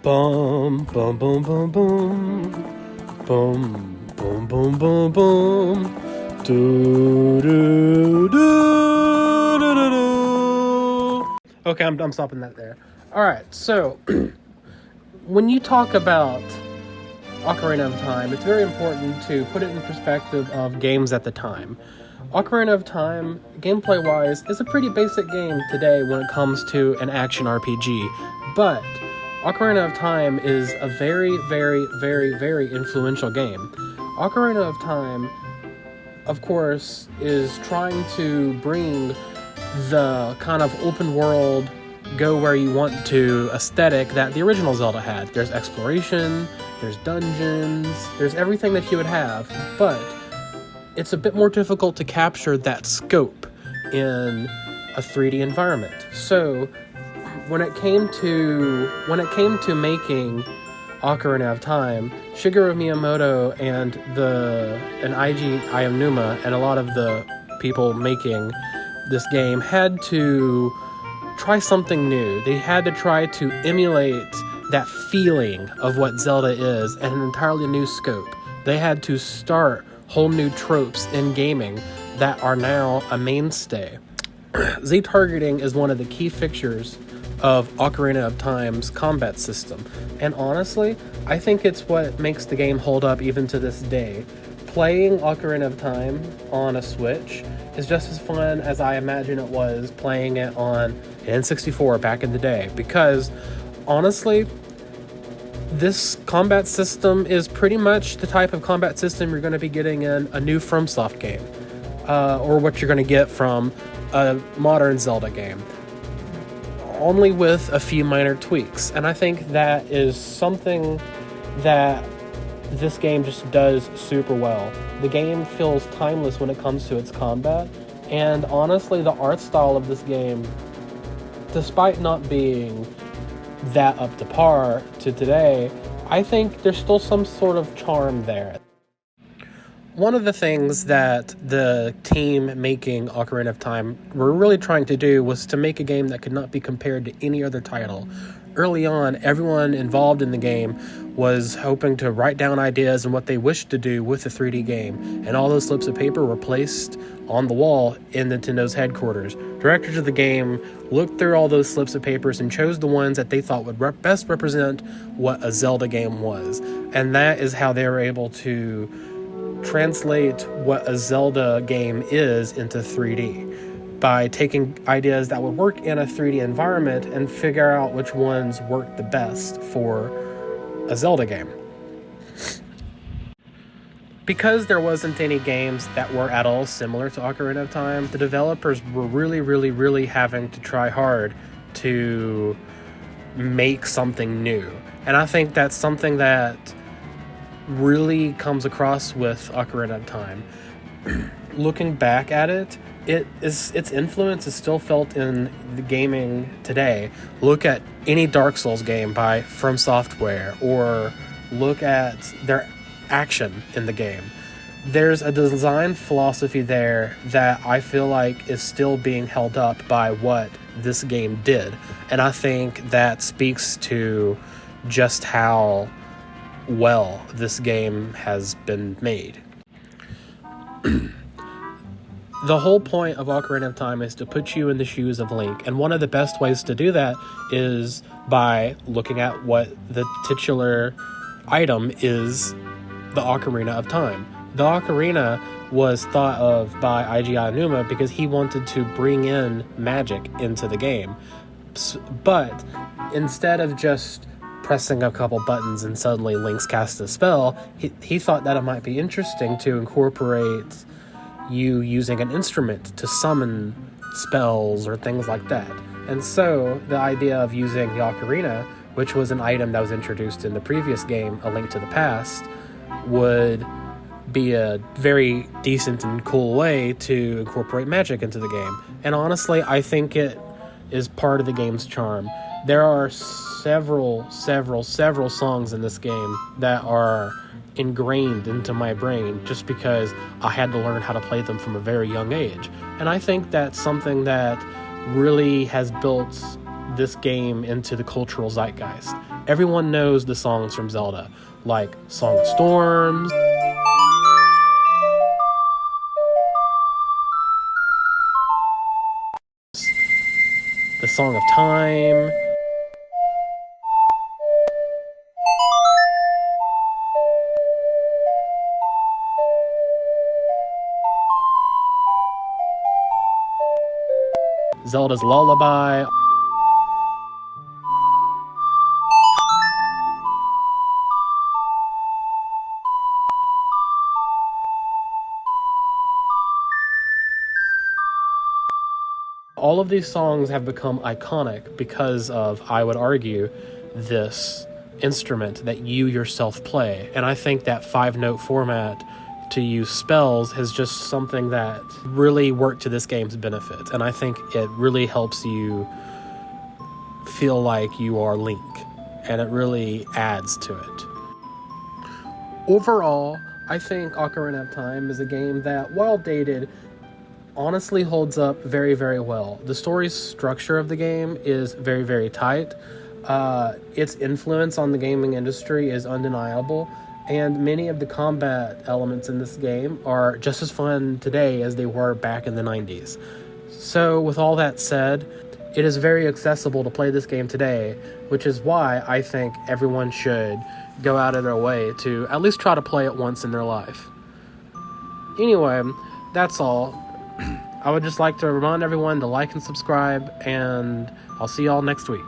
Boom, boom, boom, boom, boom. Boom, boom, boom, boom, boom. Do, do, do, do, do, do. Okay, I'm stopping that there. Alright, so when you talk about Ocarina of Time, it's very important to put it in perspective of games at the time. Ocarina of Time, gameplay-wise, is a pretty basic game today when it comes to an action RPG, but Ocarina of Time is a very, very, very, very influential game. Ocarina of Time, of course, is trying to bring the kind of open world, go where you want to aesthetic that the original Zelda had. There's exploration, there's dungeons, there's everything that you would have, but it's a bit more difficult to capture that scope in a 3D environment. So when it came to making Ocarina of Time, Shigeru Miyamoto and Eiji Aonuma and a lot of the people making this game had to try something new. They had to try to emulate that feeling of what Zelda is at an entirely new scope. They had to start whole new tropes in gaming that are now a mainstay. Z-targeting is one of the key features of Ocarina of Time's combat system, and honestly, I think it's what makes the game hold up even to this day. Playing Ocarina of Time on a Switch is just as fun as I imagine it was playing it on N64 back in the day, because honestly, this combat system is pretty much the type of combat system you're going to be getting in a new FromSoft game, or what you're going to get from a modern Zelda game, only with a few minor tweaks. And I think that is something that this game just does super well. The game feels timeless when it comes to its combat, and honestly, the art style of this game, despite not being that up to par to today, I think there's still some sort of charm there. One of the things that the team making Ocarina of Time were really trying to do was to make a game that could not be compared to any other title. Early on, everyone involved in the game was hoping to write down ideas and what they wished to do with the 3D game, and all those slips of paper were placed on the wall in Nintendo's headquarters. Directors of the game looked through all those slips of papers and chose the ones that they thought would best represent what a Zelda game was, and that is how they were able to translate what a Zelda game is into 3D, by taking ideas that would work in a 3D environment and figure out which ones work the best for a Zelda game. Because there wasn't any games that were at all similar to Ocarina of Time, the developers were really having to try hard to make something new. And I think that's something that really comes across with Ocarina of Time. Looking back at it, its influence is still felt in the gaming today. Look at any Dark Souls game by From Software, or look at their action in the game. There's a design philosophy there that I feel like is still being held up by what this game did, and I think that speaks to just how well this game has been made. The whole point of Ocarina of Time is to put you in the shoes of Link, and one of the best ways to do that is by looking at what the titular item is, the Ocarina of Time. The Ocarina was thought of by Eiji Aonuma because he wanted to bring in magic into the game. But instead of just pressing a couple buttons and suddenly Link's cast a spell, he thought that it might be interesting to incorporate you using an instrument to summon spells or things like that. And so the idea of using the Ocarina, which was an item that was introduced in the previous game, A Link to the Past, would be a very decent and cool way to incorporate magic into the game. And honestly, I think it is part of the game's charm. There are several songs in this game that are ingrained into my brain just because I had to learn how to play them from a very young age. And I think that's something that really has built this game into the cultural zeitgeist. Everyone knows the songs from Zelda, like Song of Storms, the Song of Time, Zelda's Lullaby. All of these songs have become iconic because of, I would argue, this instrument that you yourself play. And I think that 5-note format to use spells is just something that really worked to this game's benefit. And I think it really helps you feel like you are Link, and it really adds to it. Overall, I think Ocarina of Time is a game that, while dated, honestly holds up very, very well. The story structure of the game is very, very tight. Its influence on the gaming industry is undeniable, and many of the combat elements in this game are just as fun today as they were back in the 90s. So with all that said, it is very accessible to play this game today, which is why I think everyone should go out of their way to at least try to play it once in their life. Anyway, that's all. I would just like to remind everyone to like and subscribe, and I'll see y'all next week.